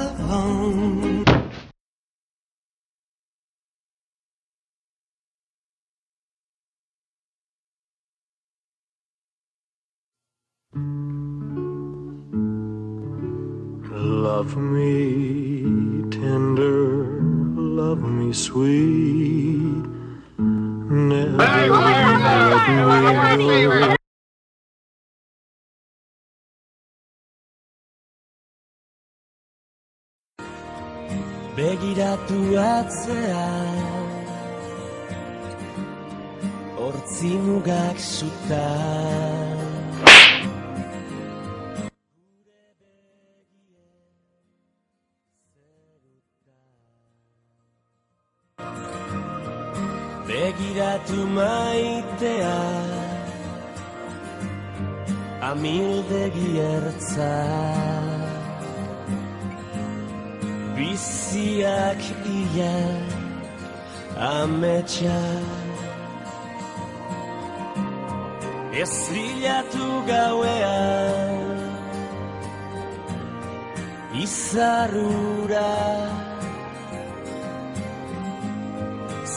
alone. Love me tender, love me sweet, never let me go. Begiratu atzea, hortzi mugak suta. Begiratu maitea, amildegi ertza. Biziak ia ametsa. Ez bilatu gauean izarrura,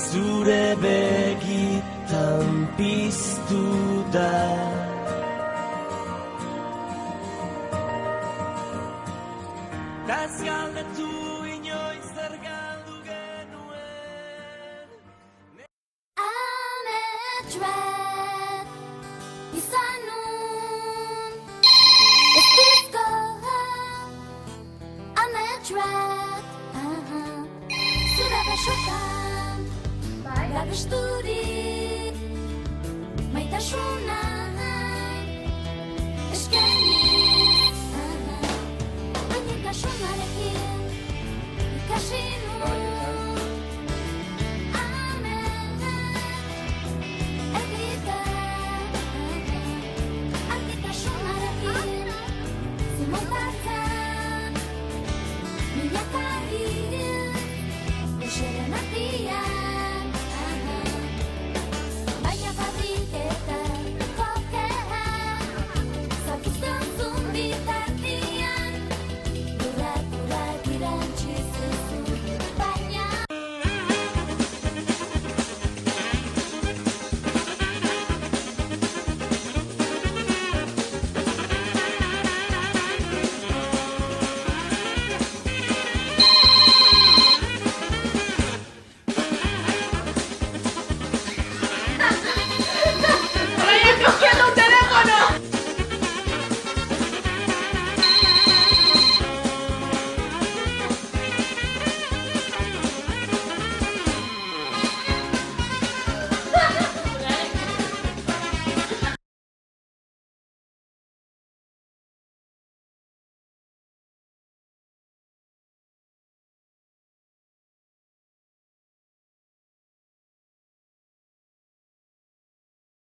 zure begitan piztu da. Ez galdetu inoiz zer galdu genuen. Ametsuak izan nun ez dizkoa. Ametsuak zure besotan babesturik.